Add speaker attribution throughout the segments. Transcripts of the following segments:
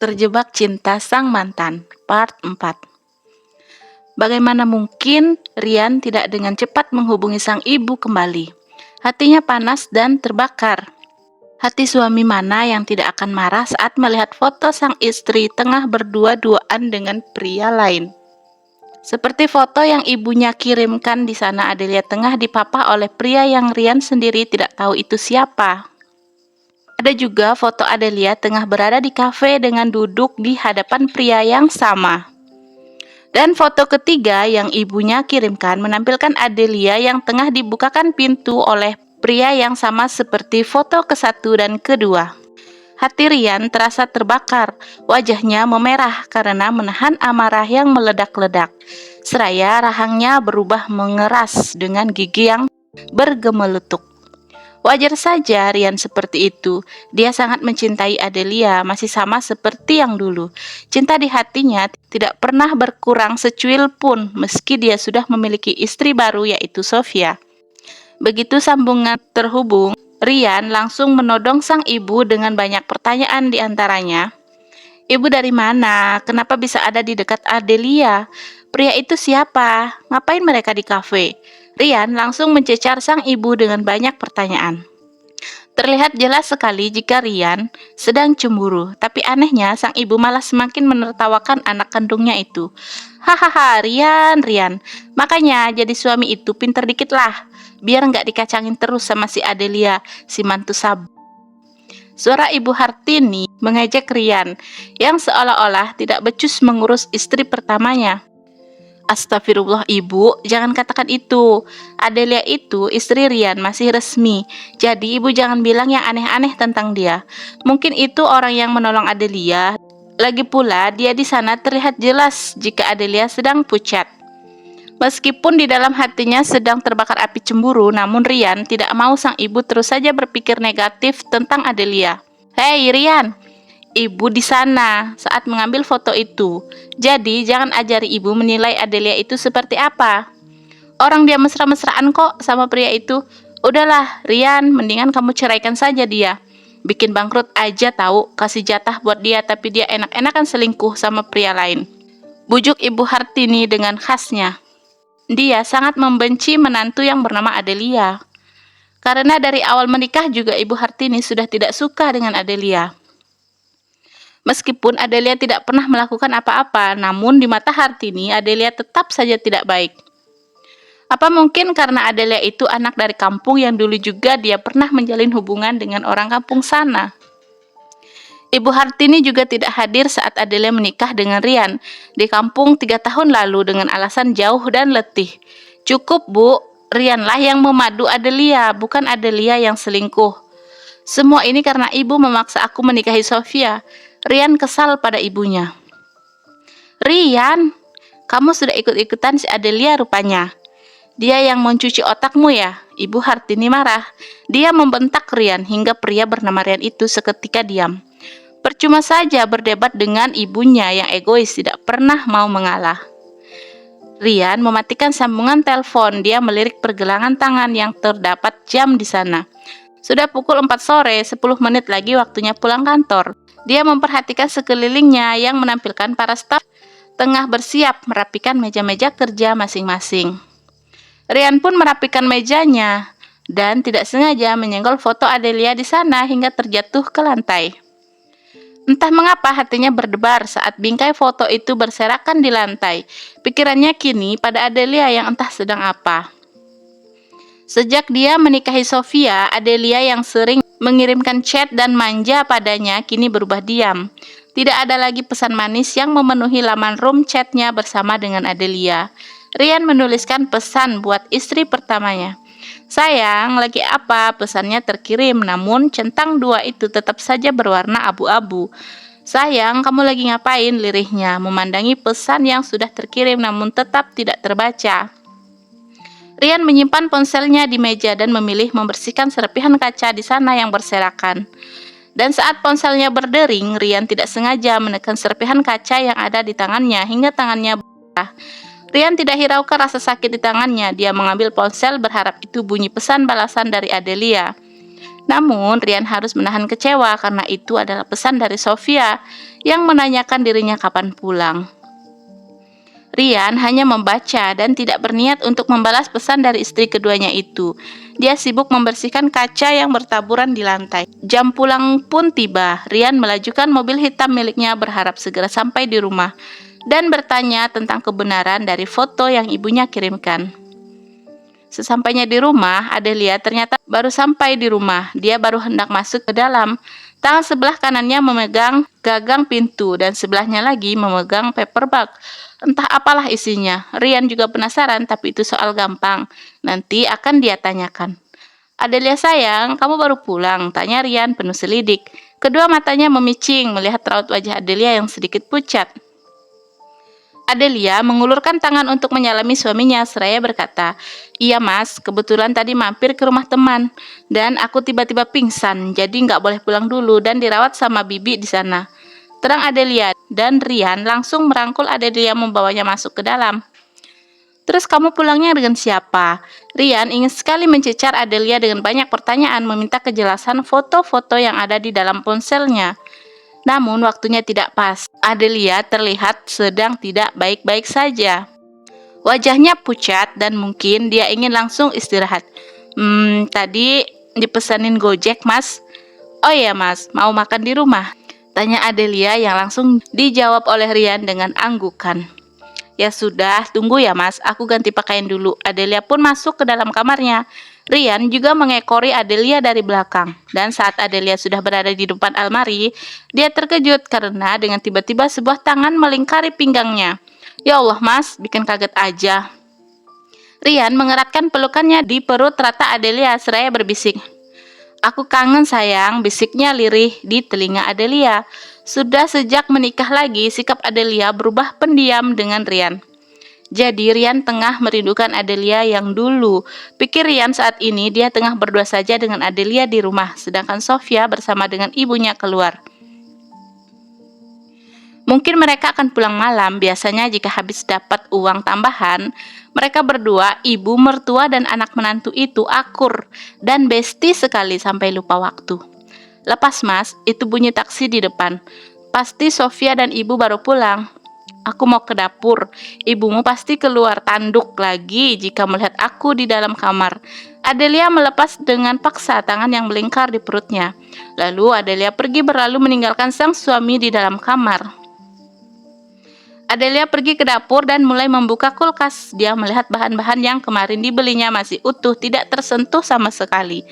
Speaker 1: Terjebak cinta sang mantan, part 4. Bagaimana mungkin Rian tidak dengan cepat menghubungi sang ibu kembali? Hatinya panas dan terbakar. Hati suami mana yang tidak akan marah saat melihat foto sang istri tengah berdua-duaan dengan pria lain? Seperti foto yang ibunya kirimkan di sana, Adelia tengah dipapah oleh pria yang Rian sendiri tidak tahu itu siapa. Ada juga foto Adelia tengah berada di kafe dengan duduk di hadapan pria yang sama. Dan foto ketiga yang ibunya kirimkan menampilkan Adelia yang tengah dibukakan pintu oleh pria yang sama seperti foto ke-1 dan kedua. Hati Rian terasa terbakar, wajahnya memerah karena menahan amarah yang meledak-ledak. Seraya rahangnya berubah mengeras dengan gigi yang bergemelutuk. Wajar saja Rian seperti itu. Dia sangat mencintai Adelia, masih sama seperti yang dulu. Cinta di hatinya tidak pernah berkurang secuil pun meski dia sudah memiliki istri baru yaitu Sofia. Begitu sambungan terhubung, Rian langsung menodong sang ibu dengan banyak pertanyaan di antaranya. Ibu dari mana? Kenapa bisa ada di dekat Adelia? Pria itu siapa? Ngapain mereka di kafe? Rian langsung mencecar sang ibu dengan banyak pertanyaan. Terlihat jelas sekali jika Rian sedang cemburu, tapi anehnya sang ibu malah semakin menertawakan anak kandungnya itu. Hahaha, Rian, makanya jadi suami itu pinter dikit lah, biar nggak dikacangin terus sama si Adelia, si mantu sab. Suara Ibu Hartini mengejek Rian, yang seolah-olah tidak becus mengurus istri pertamanya. Astagfirullah ibu, jangan katakan itu. Adelia itu istri Rian, masih resmi. Jadi ibu jangan bilang yang aneh-aneh tentang dia. Mungkin itu orang yang menolong Adelia. Lagi pula dia di sana terlihat jelas jika Adelia sedang pucat. Meskipun di dalam hatinya sedang terbakar api cemburu, namun Rian tidak mau sang ibu terus saja berpikir negatif tentang Adelia. Hei Rian, ibu di sana saat mengambil foto itu. Jadi jangan ajari ibu menilai Adelia itu seperti apa. Orang dia mesra-mesraan kok sama pria itu. Udahlah Rian, mendingan kamu ceraikan saja dia. Bikin bangkrut aja tahu, kasih jatah buat dia tapi dia enak-enakan selingkuh sama pria lain. Bujuk Ibu Hartini dengan khasnya. Dia sangat membenci menantu yang bernama Adelia. Karena dari awal menikah juga Ibu Hartini sudah tidak suka dengan Adelia. Meskipun Adelia tidak pernah melakukan apa-apa, namun di mata Hartini, Adelia tetap saja tidak baik. Apa mungkin karena Adelia itu anak dari kampung yang dulu juga dia pernah menjalin hubungan dengan orang kampung sana? Ibu Hartini juga tidak hadir saat Adelia menikah dengan Rian di kampung 3 tahun lalu dengan alasan jauh dan letih. Cukup Bu, Rianlah yang memadu Adelia, bukan Adelia yang selingkuh. Semua ini karena ibu memaksa aku menikahi Sofia. Rian kesal pada ibunya. Rian, kamu sudah ikut-ikutan si Adelia rupanya. Dia yang mencuci otakmu ya? Ibu Hartini marah. Dia membentak Rian hingga pria bernama Rian itu seketika diam. Percuma saja berdebat dengan ibunya yang egois tidak pernah mau mengalah. Rian mematikan sambungan telepon. Dia melirik pergelangan tangan yang terdapat jam di sana. Sudah pukul 4 sore, 10 menit lagi waktunya pulang kantor. Dia memperhatikan sekelilingnya yang menampilkan para staf tengah bersiap merapikan meja-meja kerja masing-masing. Rian pun merapikan mejanya dan tidak sengaja menyenggol foto Adelia di sana hingga terjatuh ke lantai. Entah mengapa hatinya berdebar saat bingkai foto itu berserakan di lantai. Pikirannya kini pada Adelia yang entah sedang apa. Sejak dia menikahi Sofia, Adelia yang sering mengirimkan chat dan manja padanya kini berubah diam. Tidak ada lagi pesan manis yang memenuhi laman room chatnya bersama dengan Adelia. Rian menuliskan pesan buat istri pertamanya. Sayang, lagi apa? Pesannya terkirim, namun centang 2 itu tetap saja berwarna abu-abu. Sayang, kamu lagi ngapain? Lirihnya, memandangi pesan yang sudah terkirim namun tetap tidak terbaca. Rian menyimpan ponselnya di meja dan memilih membersihkan serpihan kaca di sana yang berserakan. Dan saat ponselnya berdering, Rian tidak sengaja menekan serpihan kaca yang ada di tangannya hingga tangannya berdarah. Rian tidak hiraukan rasa sakit di tangannya. Dia mengambil ponsel berharap itu bunyi pesan balasan dari Adelia. Namun, Rian harus menahan kecewa karena itu adalah pesan dari Sofia yang menanyakan dirinya kapan pulang. Rian hanya membaca dan tidak berniat untuk membalas pesan dari istri keduanya itu. Dia sibuk membersihkan kaca yang bertaburan di lantai. Jam pulang pun tiba. Rian melajukan mobil hitam miliknya berharap segera sampai di rumah dan bertanya tentang kebenaran dari foto yang ibunya kirimkan. Sesampainya di rumah, Adelia ternyata baru sampai di rumah. Dia baru hendak masuk ke dalam. Tangan sebelah kanannya memegang gagang pintu dan sebelahnya lagi memegang paper bag. Entah apalah isinya. Rian juga penasaran, tapi itu soal gampang. Nanti akan dia tanyakan. Adelia sayang, kamu baru pulang, tanya Rian penuh selidik. Kedua matanya memicing melihat raut wajah Adelia yang sedikit pucat. Adelia mengulurkan tangan untuk menyalami suaminya seraya berkata, "Iya mas, kebetulan tadi mampir ke rumah teman dan aku tiba-tiba pingsan, jadi nggak boleh pulang dulu dan dirawat sama bibi di sana." Terang Adelia dan Rian langsung merangkul Adelia membawanya masuk ke dalam. "Terus kamu pulangnya dengan siapa?" Rian ingin sekali mencecar Adelia dengan banyak pertanyaan meminta kejelasan foto-foto yang ada di dalam ponselnya. Namun waktunya tidak pas. Adelia terlihat sedang tidak baik-baik saja. Wajahnya pucat dan mungkin dia ingin langsung istirahat. Tadi dipesanin Gojek mas." "Oh iya mas, mau makan di rumah?" tanya Adelia yang langsung dijawab oleh Rian dengan anggukan. "Ya sudah, tunggu ya mas, aku ganti pakaian dulu." Adelia pun masuk ke dalam kamarnya. Rian juga mengekori Adelia dari belakang. Dan saat Adelia sudah berada di depan almari, dia terkejut karena dengan tiba-tiba sebuah tangan melingkari pinggangnya. "Ya Allah mas, bikin kaget aja." Rian mengeratkan pelukannya di perut rata Adelia seraya berbisik. "Aku kangen sayang," bisiknya lirih di telinga Adelia. Sudah sejak menikah lagi, sikap Adelia berubah pendiam dengan Rian. Jadi Rian tengah merindukan Adelia yang dulu. Pikir Rian saat ini dia tengah berdua saja dengan Adelia di rumah, sedangkan Sofia bersama dengan ibunya keluar. Mungkin mereka akan pulang malam, biasanya jika habis dapat uang tambahan. Mereka berdua, ibu, mertua, dan anak menantu itu akur dan besti sekali sampai lupa waktu. "Lepas mas, itu bunyi taksi di depan. Pasti Sofia dan ibu baru pulang." "Aku mau ke dapur. Ibumu pasti keluar tanduk lagi jika melihat aku di dalam kamar." Adelia melepas dengan paksa tangan yang melingkar di perutnya. Lalu Adelia pergi berlalu meninggalkan sang suami di dalam kamar. Adelia pergi ke dapur dan mulai membuka kulkas. Dia melihat bahan-bahan yang kemarin dibelinya masih utuh, tidak tersentuh sama sekali.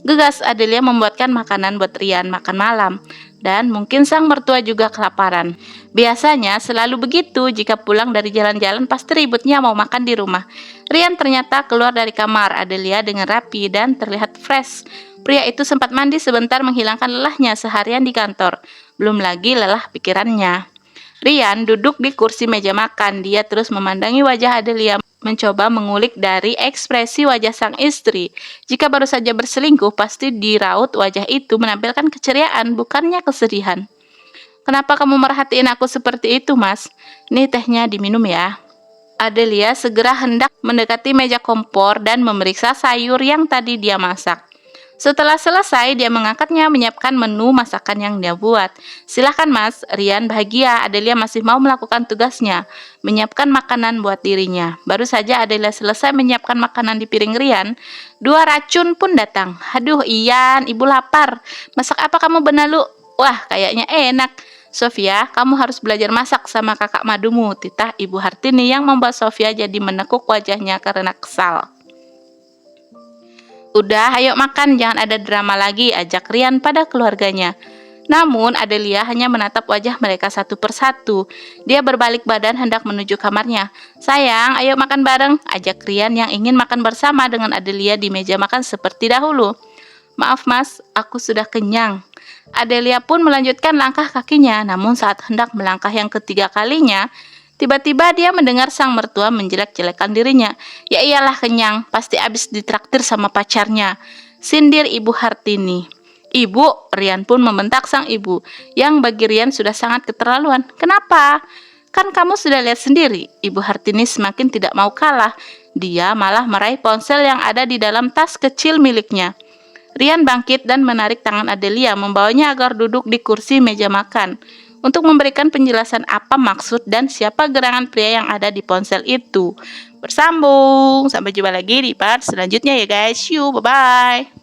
Speaker 1: Gegas Adelia membuatkan makanan buat Rian makan malam. Dan mungkin sang mertua juga kelaparan. Biasanya selalu begitu, jika pulang dari jalan-jalan pasti ributnya mau makan di rumah. Rian ternyata keluar dari kamar Adelia dengan rapi dan terlihat fresh. Pria itu sempat mandi sebentar menghilangkan lelahnya seharian di kantor. Belum lagi lelah pikirannya. Rian duduk di kursi meja makan. Dia terus memandangi wajah Adelia, mencoba mengulik dari ekspresi wajah sang istri. Jika baru saja berselingkuh, pasti di raut wajah itu menampilkan keceriaan, bukannya kesedihan. "Kenapa kamu merhatiin aku seperti itu, mas? Ini tehnya diminum ya." Adelia segera hendak mendekati meja kompor dan memeriksa sayur yang tadi dia masak. Setelah selesai, dia mengangkatnya menyiapkan menu masakan yang dia buat. "Silahkan mas." Rian bahagia Adelia masih mau melakukan tugasnya, menyiapkan makanan buat dirinya. Baru saja Adelia selesai menyiapkan makanan di piring Rian, dua racun pun datang. "Aduh Ian, ibu lapar. Masak apa kamu benalu?" "Wah, kayaknya enak." "Sofia, kamu harus belajar masak sama kakak madumu," titah Ibu Hartini yang membuat Sofia jadi menekuk wajahnya karena kesal. "Udah, ayo makan, jangan ada drama lagi," ajak Rian pada keluarganya. Namun Adelia hanya menatap wajah mereka satu persatu. Dia berbalik badan hendak menuju kamarnya. "Sayang, ayo makan bareng," ajak Rian yang ingin makan bersama dengan Adelia di meja makan seperti dahulu. "Maaf mas, aku sudah kenyang." Adelia pun melanjutkan langkah kakinya, namun saat hendak melangkah yang ketiga kalinya, tiba-tiba dia mendengar sang mertua menjelek-jelekan dirinya. "Ya iyalah kenyang, pasti abis ditraktir sama pacarnya," sindir Ibu Hartini. "Ibu," Rian pun membentak sang ibu, yang bagi Rian sudah sangat keterlaluan. "Kenapa? Kan kamu sudah lihat sendiri." Ibu Hartini semakin tidak mau kalah. Dia malah meraih ponsel yang ada di dalam tas kecil miliknya. Rian bangkit dan menarik tangan Adelia, membawanya agar duduk di kursi meja makan untuk memberikan penjelasan apa maksud dan siapa gerangan pria yang ada di ponsel itu. Bersambung, sampai jumpa lagi di part selanjutnya ya guys. See you, bye-bye.